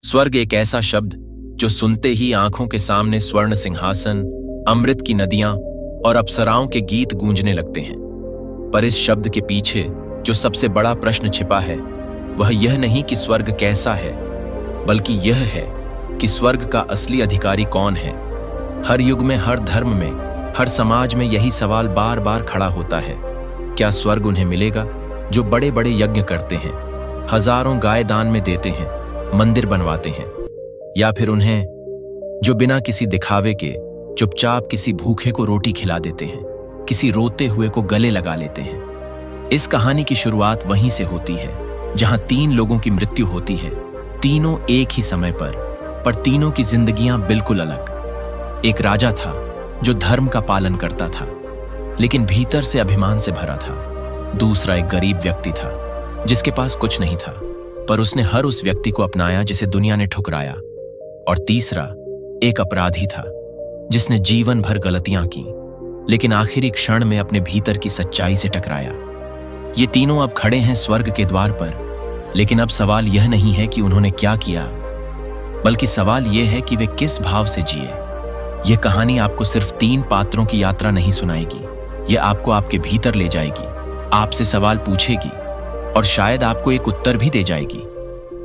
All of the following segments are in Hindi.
स्वर्ग एक ऐसा शब्द जो सुनते ही आंखों के सामने स्वर्ण सिंहासन, अमृत की नदियां और अप्सराओं के गीत गूंजने लगते हैं। पर इस शब्द के पीछे जो सबसे बड़ा प्रश्न छिपा है वह यह नहीं कि स्वर्ग कैसा है, बल्कि यह है कि स्वर्ग का असली अधिकारी कौन है। हर युग में, हर धर्म में, हर समाज में यही सवाल बार बार खड़ा होता है। क्या स्वर्ग उन्हें मिलेगा जो बड़े बड़े यज्ञ करते हैं, हजारों गाय दान में देते हैं, मंदिर बनवाते हैं, या फिर उन्हें जो बिना किसी दिखावे के चुपचाप किसी भूखे को रोटी खिला देते हैं, किसी रोते हुए को गले लगा लेते हैं। इस कहानी की शुरुआत वहीं से होती है जहां 3 लोगों की मृत्यु होती है, तीनों एक ही समय पर तीनों की जिंदगियां बिल्कुल अलग। एक राजा था जो धर्म का पालन करता था लेकिन भीतर से अभिमान से भरा था। दूसरा एक गरीब व्यक्ति था जिसके पास कुछ नहीं था, पर उसने हर उस व्यक्ति को अपनाया जिसे दुनिया ने ठुकराया। और तीसरा एक अपराधी था जिसने जीवन भर गलतियां की लेकिन आखिरी क्षण में अपने भीतर की सच्चाई से टकराया। ये तीनों अब खड़े हैं स्वर्ग के द्वार पर, लेकिन अब सवाल यह नहीं है कि उन्होंने क्या किया, बल्कि सवाल यह है कि वे किस भाव से जिए। यह कहानी आपको सिर्फ 3 पात्रों की यात्रा नहीं सुनाएगी, यह आपको आपके भीतर ले जाएगी, आपसे सवाल पूछेगी और शायद आपको एक उत्तर भी दे जाएगी।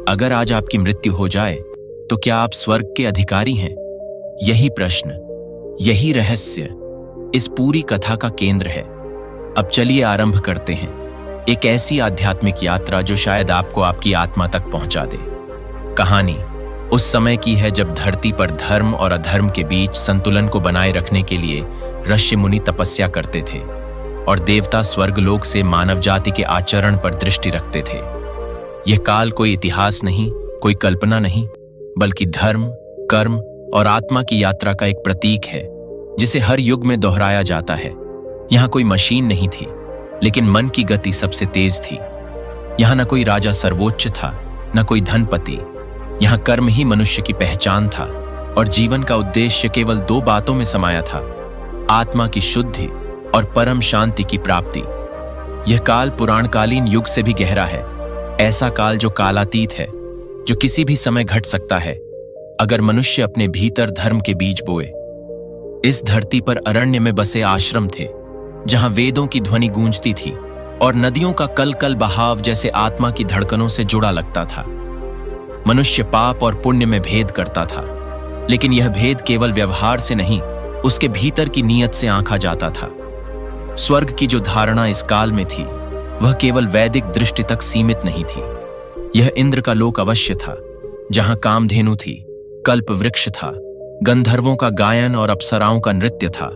अगर आज आपकी मृत्यु हो जाए तो क्या आप स्वर्ग के अधिकारी हैं? यही प्रश्न, यही रहस्य इस पूरी कथा का केंद्र है। अब चलिए आरंभ करते हैं एक ऐसी आध्यात्मिक यात्रा जो शायद आपको आपकी आत्मा तक पहुंचा दे। कहानी उस समय की है जब धरती पर धर्म और अधर्म के बीच संतुलन को बनाए रखने के लिए ऋषि मुनि तपस्या करते थे और देवता स्वर्गलोक से मानव जाति के आचरण पर दृष्टि रखते थे। यह काल कोई इतिहास नहीं, कोई कल्पना नहीं, बल्कि धर्म, कर्म और आत्मा की यात्रा का एक प्रतीक है जिसे हर युग में दोहराया जाता है। यहां कोई मशीन नहीं थी, लेकिन मन की गति सबसे तेज थी। यहां न कोई राजा सर्वोच्च था, न कोई धनपति। यहां कर्म ही मनुष्य की पहचान था और जीवन का उद्देश्य केवल 2 बातों में समाया था, आत्मा की शुद्धि और परम शांति की प्राप्ति। यह काल पुराणकालीन युग से भी गहरा है, ऐसा काल जो कालातीत है, जो किसी भी समय घट सकता है अगर मनुष्य अपने भीतर धर्म के बीज बोए। इस धरती पर अरण्य में बसे आश्रम थे जहां वेदों की ध्वनि गूंजती थी और नदियों का कल कल बहाव जैसे आत्मा की धड़कनों से जुड़ा लगता था। मनुष्य पाप और पुण्य में भेद करता था, लेकिन यह भेद केवल व्यवहार से नहीं, उसके भीतर की नीयत से आंका जाता था। स्वर्ग की जो धारणा इस काल में थी वह केवल वैदिक दृष्टि तक सीमित नहीं थी। यह इंद्र का लोक अवश्य था जहां कामधेनु थी, कल्प वृक्ष था, गंधर्वों का गायन और अप्सराओं का नृत्य था,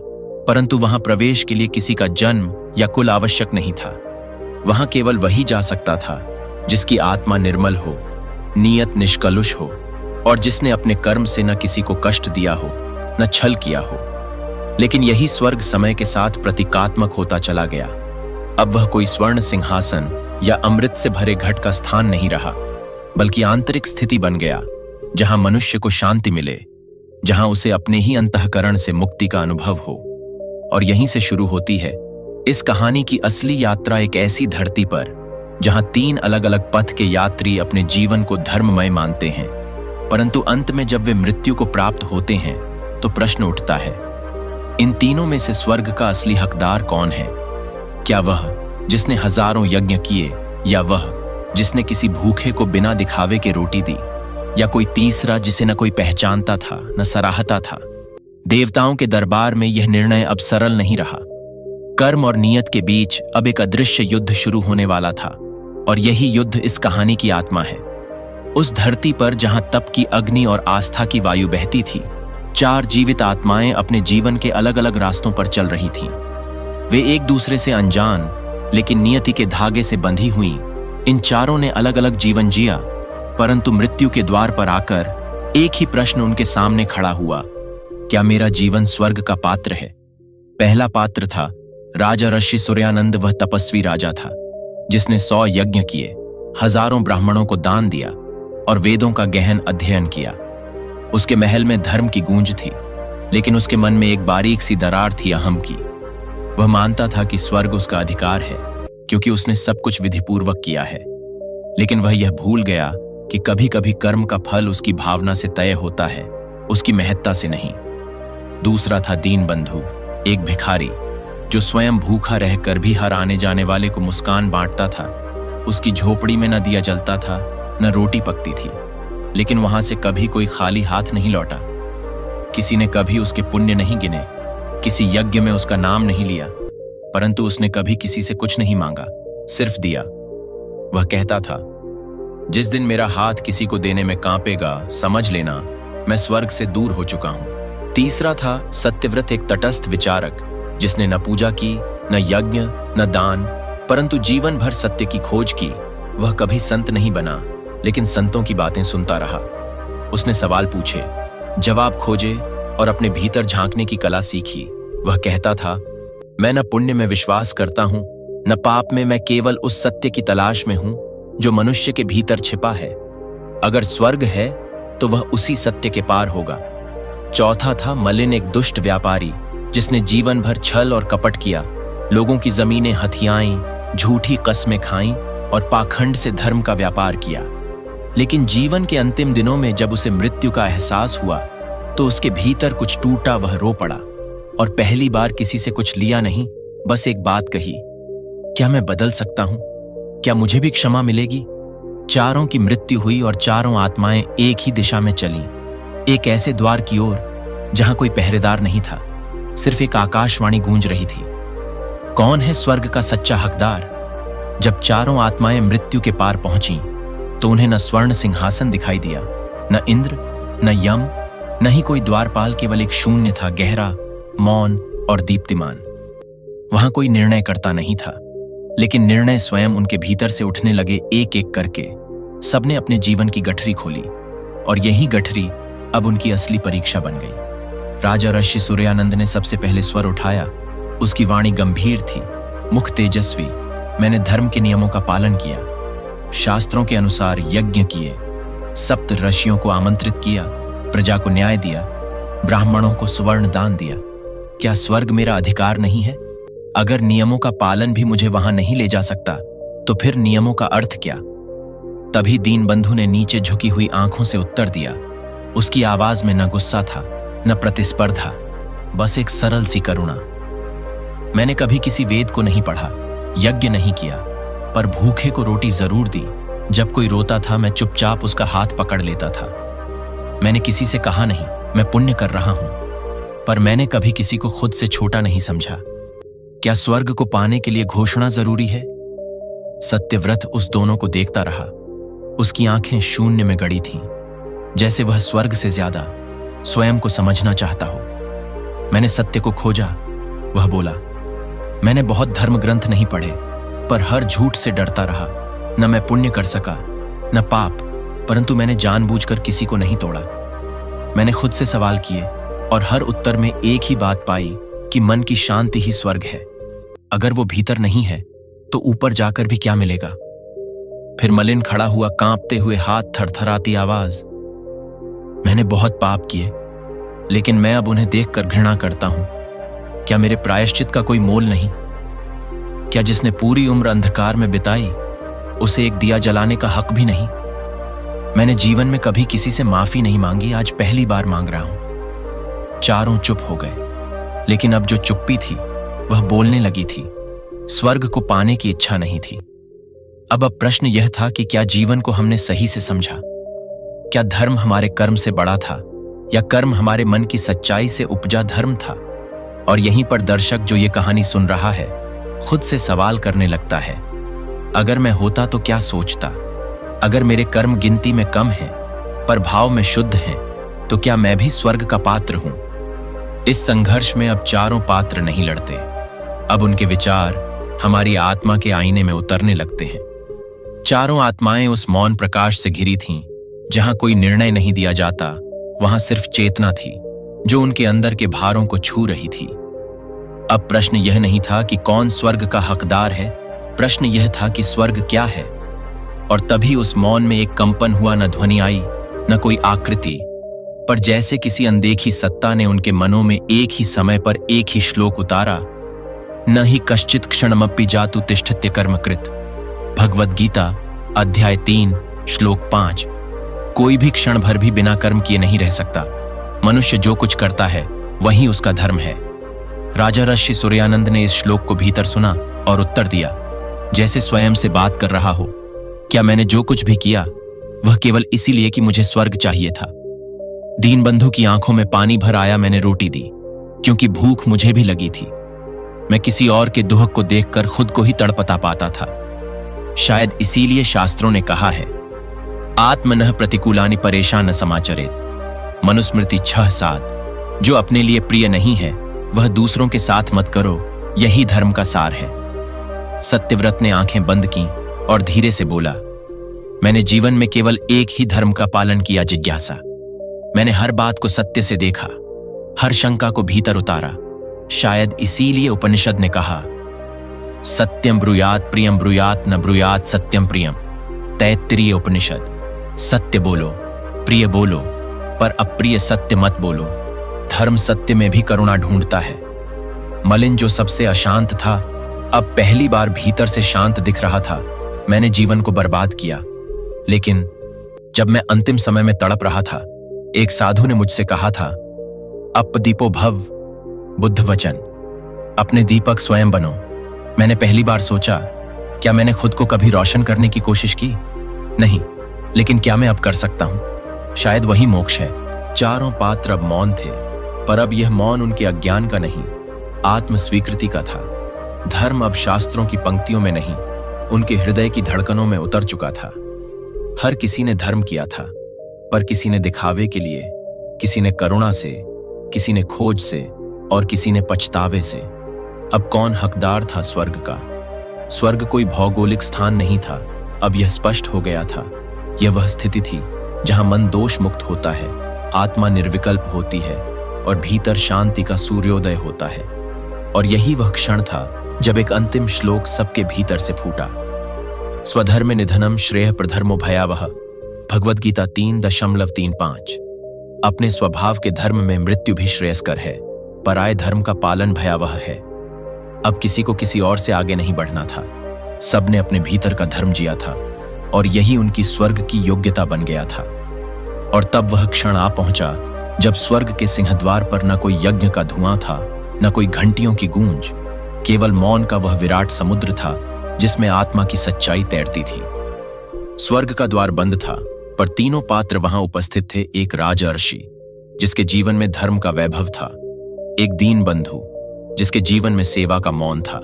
परंतु वहां प्रवेश के लिए किसी का जन्म या कुल आवश्यक नहीं था। वहां केवल वही जा सकता था जिसकी आत्मा निर्मल हो, नीयत निष्कलुष हो और जिसने अपने कर्म से न किसी को कष्ट दिया हो, न छल किया हो। लेकिन यही स्वर्ग समय के साथ प्रतीकात्मक होता चला गया। अब वह कोई स्वर्ण सिंहासन या अमृत से भरे घट का स्थान नहीं रहा, बल्कि आंतरिक स्थिति बन गया जहां मनुष्य को शांति मिले, जहां उसे अपने ही अंतःकरण से मुक्ति का अनुभव हो। और यहीं से शुरू होती है इस कहानी की असली यात्रा, एक ऐसी धरती पर जहां 3 अलग अलग पथ के यात्री अपने जीवन को धर्ममय मानते हैं, परंतु अंत में जब वे मृत्यु को प्राप्त होते हैं तो प्रश्न उठता है, इन तीनों में से स्वर्ग का असली हकदार कौन है? क्या वह जिसने हजारों यज्ञ किए, या वह जिसने किसी भूखे को बिना दिखावे के रोटी दी, या कोई तीसरा जिसे न कोई पहचानता था न सराहता था? देवताओं के दरबार में यह निर्णय अब सरल नहीं रहा। कर्म और नियत के बीच अब एक अदृश्य युद्ध शुरू होने वाला था, और यही युद्ध इस कहानी की आत्मा है। उस धरती पर जहां तप की अग्नि और आस्था की वायु बहती थी, 4 जीवित आत्माएं अपने जीवन के अलग अलग रास्तों पर चल रही थीं। वे एक दूसरे से अनजान लेकिन नियति के धागे से बंधी हुई इन चारों ने अलग अलग जीवन जिया, परंतु मृत्यु के द्वार पर आकर एक ही प्रश्न उनके सामने खड़ा हुआ, क्या मेरा जीवन स्वर्ग का पात्र है? पहला पात्र था राजा ऋषि सूर्यानंद। वह तपस्वी राजा था जिसने 100 यज्ञ किए, हजारों ब्राह्मणों को दान दिया और वेदों का गहन अध्ययन किया। उसके महल में धर्म की गूंज थी, लेकिन उसके मन में एक बारीक सी दरार थी, अहम की। वह मानता था कि स्वर्ग उसका अधिकार है क्योंकि उसने सब कुछ विधिपूर्वक किया है, लेकिन वह यह भूल गया कि कभी कभी कर्म का फल उसकी भावना से तय होता है, उसकी महत्ता से नहीं। दूसरा था दीनबंधु, एक भिखारी जो स्वयं भूखा रहकर भी हर आने जाने वाले को मुस्कान बांटता था। उसकी झोपड़ी में न दिया जलता था, न रोटी पकती थी, लेकिन वहां से कभी कोई खाली हाथ नहीं लौटा। किसी ने कभी उसके पुण्य नहीं गिने, किसी यज्ञ में उसका नाम नहीं लिया, परंतु उसने कभी किसी से कुछ नहीं मांगा, सिर्फ दिया। वह कहता था, जिस दिन मेरा हाथ किसी को देने में कांपेगा, समझ लेना मैं स्वर्ग से दूर हो चुका हूं। तीसरा था सत्यव्रत, एक तटस्थ विचारक जिसने न पूजा की, न यज्ञ, न दान, परंतु जीवन भर सत्य की खोज की। वह कभी संत नहीं बना, लेकिन संतों की बातें सुनता रहा। उसने सवाल पूछे, जवाब खोजे और अपने भीतर झांकने की कला सीखी। वह कहता था, मैं न पुण्य में विश्वास करता हूं, न पाप में, मैं केवल उस सत्य की तलाश में हूं जो मनुष्य के भीतर छिपा है। अगर स्वर्ग है तो वह उसी सत्य के पार होगा। चौथा था मलिन, एक दुष्ट व्यापारी जिसने जीवन भर छल और कपट किया, लोगों की जमीनें हथियाई, झूठी कस्में खाई और पाखंड से धर्म का व्यापार किया। लेकिन जीवन के अंतिम दिनों में जब उसे मृत्यु का एहसास हुआ तो उसके भीतर कुछ टूटा। वह रो पड़ा और पहली बार किसी से कुछ लिया नहीं, बस एक बात कही, क्या मैं बदल सकता हूं? क्या मुझे भी क्षमा मिलेगी? चारों की मृत्यु हुई और चारों आत्माएं एक ही दिशा में चली, एक ऐसे द्वार की ओर जहां कोई पहरेदार नहीं था, सिर्फ एक आकाशवाणी गूंज रही थी, कौन है स्वर्ग का सच्चा हकदार? जब चारों आत्माएं मृत्यु के पार पहुंची तो उन्हें न स्वर्ण सिंहासन दिखाई दिया, न इंद्र, न यम, न ही कोई द्वारपाल, केवल एक शून्य था, गहरा, मौन और दीप्तिमान। वहां कोई निर्णय करता नहीं था, लेकिन निर्णय स्वयं उनके भीतर से उठने लगे, एक एक करके। सबने अपने जीवन की गठरी खोली और यही गठरी अब उनकी असली परीक्षा बन गई। राजा ऋषि सूर्यानंद ने सबसे पहले स्वर उठाया। उसकी वाणी गंभीर थी, मुख तेजस्वी। मैंने धर्म के नियमों का पालन किया, शास्त्रों के अनुसार यज्ञ किए, सप्त ऋषियों को आमंत्रित किया, प्रजा को न्याय दिया, ब्राह्मणों को सुवर्ण दान दिया। क्या स्वर्ग मेरा अधिकार नहीं है? अगर नियमों का पालन भी मुझे वहां नहीं ले जा सकता तो फिर नियमों का अर्थ क्या? तभी दीनबंधु ने नीचे झुकी हुई आंखों से उत्तर दिया। उसकी आवाज में न गुस्सा था, न प्रतिस्पर्धा, बस एक सरल सी करुणा। मैंने कभी किसी वेद को नहीं पढ़ा, यज्ञ नहीं किया, पर भूखे को रोटी जरूर दी। जब कोई रोता था मैं चुपचाप उसका हाथ पकड़ लेता था। मैंने किसी से कहा नहीं मैं पुण्य कर रहा हूं, पर मैंने कभी किसी को खुद से छोटा नहीं समझा। क्या स्वर्ग को पाने के लिए घोषणा जरूरी है? सत्यव्रत उस दोनों को देखता रहा। उसकी आंखें शून्य में गड़ी थीं, जैसे वह स्वर्ग से ज्यादा स्वयं को समझना चाहता हो। मैंने सत्य को खोजा, वह बोला। मैंने बहुत धर्म ग्रंथ नहीं पढ़े, पर हर झूठ से डरता रहा। न मैं पुण्य कर सका, न पाप, परंतु मैंने जानबूझकर किसी को नहीं तोड़ा। मैंने खुद से सवाल किए और हर उत्तर में एक ही बात पाई कि मन की शांति ही स्वर्ग है। अगर वो भीतर नहीं है तो ऊपर जाकर भी क्या मिलेगा? फिर मलिन खड़ा हुआ, कांपते हुए हाथ, थरथराती आवाज। मैंने बहुत पाप किए, लेकिन मैं अब उन्हें देखकर घृणा करता हूं। क्या मेरे प्रायश्चित का कोई मोल नहीं? क्या जिसने पूरी उम्र अंधकार में बिताई उसे एक दिया जलाने का हक भी नहीं? मैंने जीवन में कभी किसी से माफी नहीं मांगी, आज पहली बार मांग रहा हूं। चारों चुप हो गए, लेकिन अब जो चुप्पी थी वह बोलने लगी थी। स्वर्ग को पाने की इच्छा नहीं थी। अब प्रश्न यह था कि क्या जीवन को हमने सही से समझा? क्या धर्म हमारे कर्म से बड़ा था या कर्म हमारे मन की सच्चाई से उपजा धर्म था? और यहीं पर दर्शक जो ये कहानी सुन रहा है खुद से सवाल करने लगता है, अगर मैं होता तो क्या सोचता? अगर मेरे कर्म गिनती में कम हैं पर भाव में शुद्ध हैं, तो क्या मैं भी स्वर्ग का पात्र हूं? इस संघर्ष में अब चारों पात्र नहीं लड़ते। अब उनके विचार हमारी आत्मा के आईने में उतरने लगते हैं। चारों आत्माएं उस मौन प्रकाश से घिरी थीं, जहां कोई निर्णय नहीं दिया जाता, वहां सिर्फ चेतना थी जो उनके अंदर के भारों को छू रही थी। अब प्रश्न यह नहीं था कि कौन स्वर्ग का हकदार है, प्रश्न यह था कि स्वर्ग क्या है। और तभी उस मौन में एक कंपन हुआ, न ध्वनि आई, न कोई आकृति, पर जैसे किसी अनदेखी सत्ता ने उनके मनों में एक ही समय पर एक ही श्लोक उतारा, न ही कश्चित क्षणमपि जातु तिष्ठत्य कर्मकृत। भगवद गीता अध्याय 3 श्लोक 5। कोई भी क्षण भर भी बिना कर्म किए नहीं रह सकता। मनुष्य जो कुछ करता है वही उसका धर्म है। राजा ऋषि सूर्यानंद ने इस श्लोक को भीतर सुना और उत्तर दिया, जैसे स्वयं से बात कर रहा हो। क्या मैंने जो कुछ भी किया वह केवल इसीलिए कि मुझे स्वर्ग चाहिए था? दीनबंधु की आंखों में पानी भर आया। मैंने रोटी दी क्योंकि भूख मुझे भी लगी थी। मैं किसी और के दुख को देखकर खुद को ही तड़पता पाता था। शायद इसीलिए शास्त्रों ने कहा है, आत्मनः प्रतिकूलानि परेशान न समाचरेत। मनुस्मृति 6:7। जो अपने लिए प्रिय नहीं है वह दूसरों के साथ मत करो, यही धर्म का सार है। सत्यव्रत ने आंखें बंद की और धीरे से बोला, मैंने जीवन में केवल एक ही धर्म का पालन किया, जिज्ञासा। मैंने हर बात को सत्य से देखा, हर शंका को भीतर उतारा। शायद इसीलिए उपनिषद ने कहा, सत्यम ब्रूयात प्रियम ब्रूयात न ब्रूयात सत्यम प्रियम। तैत्तिरीय उपनिषद। सत्य बोलो, प्रिय बोलो, पर अप्रिय सत्य मत बोलो। धर्म सत्य में भी करुणा ढूंढता है। मलिन जो सबसे अशांत था अब पहली बार भीतर से शांत दिख रहा था। मैंने जीवन को बर्बाद किया, लेकिन जब मैं अंतिम समय में तड़प रहा था, एक साधु ने मुझसे कहा था, अपदीपो भव, बुद्ध वचन, अपने दीपक स्वयं बनो। मैंने पहली बार सोचा, क्या मैंने खुद को कभी रोशन करने की कोशिश की? नहीं, लेकिन क्या मैं अब कर सकता हूं? शायद वही मोक्ष है। चारों पात्र अब मौन थे, पर अब यह मौन उनके अज्ञान का नहीं, आत्म स्वीकृति का था। धर्म अब शास्त्रों की पंक्तियों में नहीं, उनके हृदय की धड़कनों में उतर चुका था। हर किसी ने धर्म किया था, पर किसी ने दिखावे के लिए, किसी ने करुणा से, किसी ने खोज से और किसी ने पछतावे से। अब कौन हकदार था स्वर्ग का? स्वर्ग कोई भौगोलिक स्थान नहीं था, अब यह स्पष्ट हो गया था। यह वह स्थिति थी जहां मन दोष मुक्त होता है, आत्मा निर्विकल्प होती है और भीतर शांति का सूर्योदय होता है। और यही वह क्षण था जब एक अंतिम श्लोक सबके भीतर से फूटा। स्वधर्म निधनम श्रेय प्रधर्मो भयावह। भगवद गीता 3:35। अपने स्वभाव के धर्म में मृत्यु भी श्रेयस्कर है, पराये धर्म का पालन भयावह है। अब किसी को किसी और से आगे नहीं बढ़ना था। सबने अपने भीतर का धर्म जिया था और यही उनकी स्वर्ग की योग्यता बन गया था। और तब वह क्षण आ पहुंचा जब स्वर्ग के सिंहद्वार पर न कोई यज्ञ का धुआं था, न कोई घंटियों की गूंज, केवल मौन का वह विराट समुद्र था जिसमें आत्मा की सच्चाई तैरती थी। स्वर्ग का द्वार बंद था, पर तीनों पात्र वहां उपस्थित थे। एक राजर्षि जिसके जीवन में धर्म का वैभव था, एक दीन बंधु जिसके जीवन में सेवा का मौन था,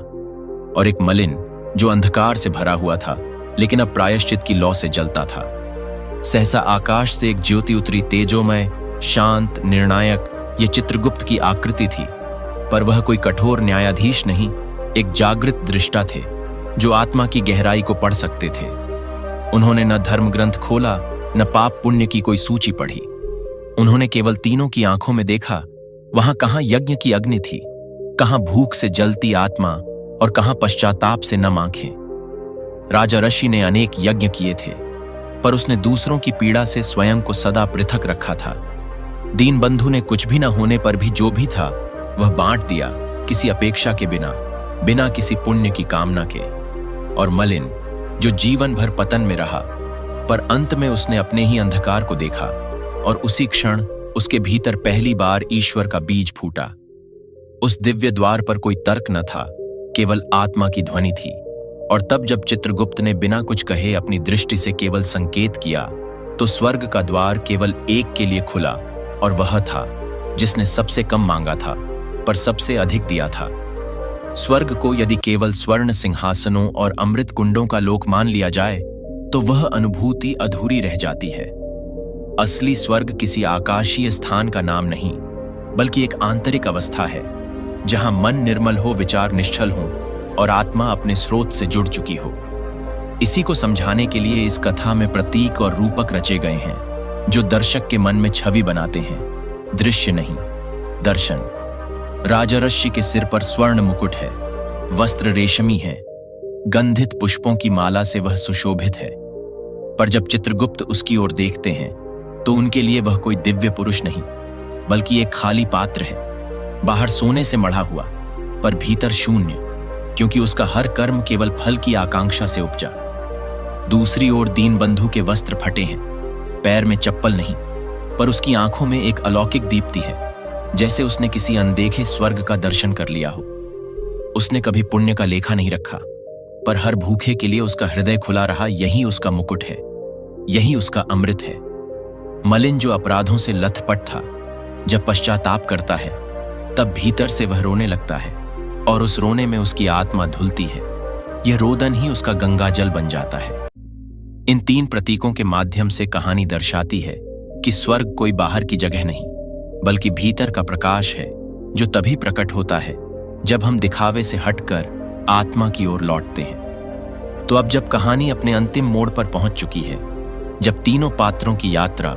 और एक मलिन जो अंधकार से भरा हुआ था लेकिन अब प्रायश्चित की लौ से जलता था। सहसा आकाश से एक ज्योति उतरी, तेजोमय, शांत, निर्णायक। ये चित्रगुप्त की आकृति थी, पर वह कोई कठोर न्यायाधीश नहीं, एक जागृत दृष्टा थे जो आत्मा की गहराई को पढ़ सकते थे। उन्होंने न धर्म ग्रंथ खोला, न पाप पुण्य की कोई सूची पढ़ी। उन्होंने केवल तीनों की आंखों में देखा। वहां कहां यज्ञ की अग्नि थी, कहां भूख से जलती आत्मा और कहां पश्चाताप से नम आंखें। राजा ऋषि ने अनेक यज्ञ किए थे, पर उसने दूसरों की पीड़ा से स्वयं को सदा पृथक रखा था। दीन बंधु ने कुछ भी न होने पर भी जो भी था वह बांट दिया, किसी अपेक्षा के बिना, बिना किसी पुण्य की कामना के। और मलिन जो जीवन भर पतन में रहा, पर अंत में उसने अपने ही अंधकार को देखा और उसी क्षण उसके भीतर पहली बार ईश्वर का बीज फूटा। उस दिव्य द्वार पर कोई तर्क न था, केवल आत्मा की ध्वनि थी। और तब जब चित्रगुप्त ने बिना कुछ कहे अपनी दृष्टि से केवल संकेत किया, तो स्वर्ग का द्वार केवल एक के लिए खुला, और वह था जिसने सबसे कम मांगा था पर सबसे अधिक दिया था। स्वर्ग को यदि केवल स्वर्ण सिंहासनों और अमृत कुंडों का लोक मान लिया जाए तो वह अनुभूति अधूरी रह जाती है। असली स्वर्ग किसी आकाशीय स्थान का नाम नहीं, बल्कि एक आंतरिक अवस्था है जहां मन निर्मल हो, विचार निश्चल हो और आत्मा अपने स्रोत से जुड़ चुकी हो। इसी को समझाने के लिए इस कथा में प्रतीक और रूपक रचे गए हैं जो दर्शक के मन में छवि बनाते हैं, दृश्य नहीं, दर्शन। राजर्षि के सिर पर स्वर्ण मुकुट है, वस्त्र रेशमी है, गंधित पुष्पों की माला से वह सुशोभित है। पर जब चित्रगुप्त उसकी ओर देखते हैं तो उनके लिए वह कोई दिव्य पुरुष नहीं, बल्कि एक खाली पात्र है, बाहर सोने से मढ़ा हुआ पर भीतर शून्य, क्योंकि उसका हर कर्म केवल फल की आकांक्षा से उपजा। दूसरी ओर दीन बंधु के वस्त्र फटे हैं, पैर में चप्पल नहीं, पर उसकी आंखों में एक अलौकिक दीप्ति है, जैसे उसने किसी अनदेखे स्वर्ग का दर्शन कर लिया हो। उसने कभी पुण्य का लेखा नहीं रखा, पर हर भूखे के लिए उसका हृदय खुला रहा। यही उसका मुकुट है, यही उसका अमृत है। मलिन जो अपराधों से लथपथ था, जब पश्चाताप करता है तब भीतर से वह रोने लगता है, और उस रोने में उसकी आत्मा धुलती है। यह रोदन ही उसका गंगा जल बन जाता है। इन 3 प्रतीकों के माध्यम से कहानी दर्शाती है कि स्वर्ग कोई बाहर की जगह नहीं, बल्कि भीतर का प्रकाश है, जो तभी प्रकट होता है जब हम दिखावे से हटकर आत्मा की ओर लौटते हैं। तो अब जब कहानी अपने अंतिम मोड़ पर पहुंच चुकी है, जब तीनों पात्रों की यात्रा,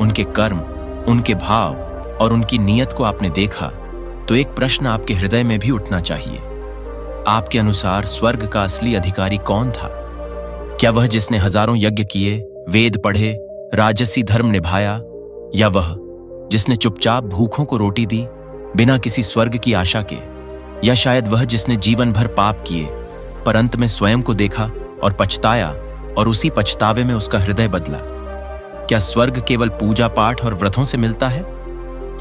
उनके कर्म, उनके भाव और उनकी नीयत को आपने देखा, तो एक प्रश्न आपके हृदय में भी उठना चाहिए। आपके अनुसार स्वर्ग का असली अधिकारी कौन था? क्या वह जिसने हजारों यज्ञ किए, वेद पढ़े, राजसी धर्म निभाया, या वह जिसने चुपचाप भूखों को रोटी दी बिना किसी स्वर्ग की आशा के, या शायद वह जिसने जीवन भर पाप किए पर अंत में स्वयं को देखा और पछताया, और उसी पछतावे में उसका हृदय बदला? क्या स्वर्ग केवल पूजा पाठ और व्रतों से मिलता है,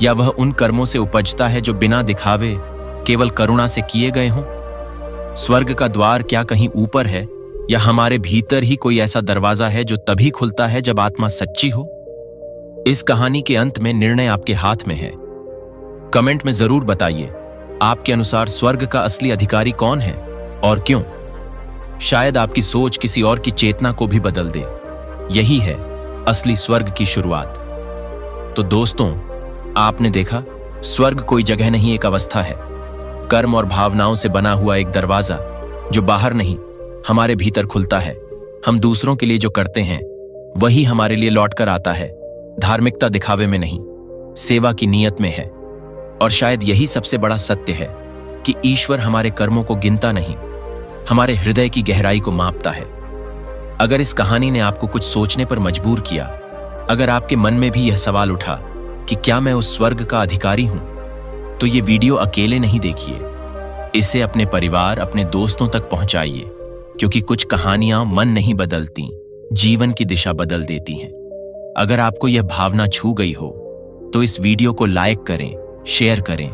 या वह उन कर्मों से उपजता है जो बिना दिखावे केवल करुणा से किए गए हों? स्वर्ग का द्वार क्या कहीं ऊपर है, या हमारे भीतर ही कोई ऐसा दरवाजा है जो तभी खुलता है जब आत्मा सच्ची हो? इस कहानी के अंत में निर्णय आपके हाथ में है। कमेंट में जरूर बताइए, आपके अनुसार स्वर्ग का असली अधिकारी कौन है और क्यों? शायद आपकी सोच किसी और की चेतना को भी बदल दे। यही है असली स्वर्ग की शुरुआत। तो दोस्तों, आपने देखा, स्वर्ग कोई जगह नहीं, एक अवस्था है। कर्म और भावनाओं से बना हुआ एक दरवाजा, जो बाहर नहीं, हमारे भीतर खुलता है। हम दूसरों के लिए जो करते हैं वही हमारे लिए लौट कर आता है। धार्मिकता दिखावे में नहीं, सेवा की नीयत में है। और शायद यही सबसे बड़ा सत्य है कि ईश्वर हमारे कर्मों को गिनता नहीं, हमारे हृदय की गहराई को मापता है। अगर इस कहानी ने आपको कुछ सोचने पर मजबूर किया, अगर आपके मन में भी यह सवाल उठा कि क्या मैं उस स्वर्ग का अधिकारी हूं, तो ये वीडियो अकेले नहीं देखिए। इसे अपने परिवार, अपने दोस्तों तक पहुंचाइए, क्योंकि कुछ कहानियां मन नहीं बदलती, जीवन की दिशा बदल देती हैं। अगर आपको यह भावना छू गई हो, तो इस वीडियो को लाइक करें, शेयर करें,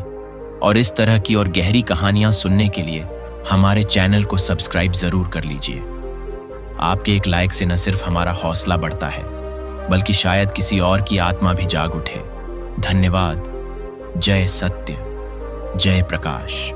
और इस तरह की और गहरी कहानियां सुनने के लिए हमारे चैनल को सब्सक्राइब जरूर कर लीजिए। आपके एक लाइक से न सिर्फ हमारा हौसला बढ़ता है, बल्कि शायद किसी और की आत्मा भी जाग उठे। धन्यवाद। जय सत्य, जय प्रकाश।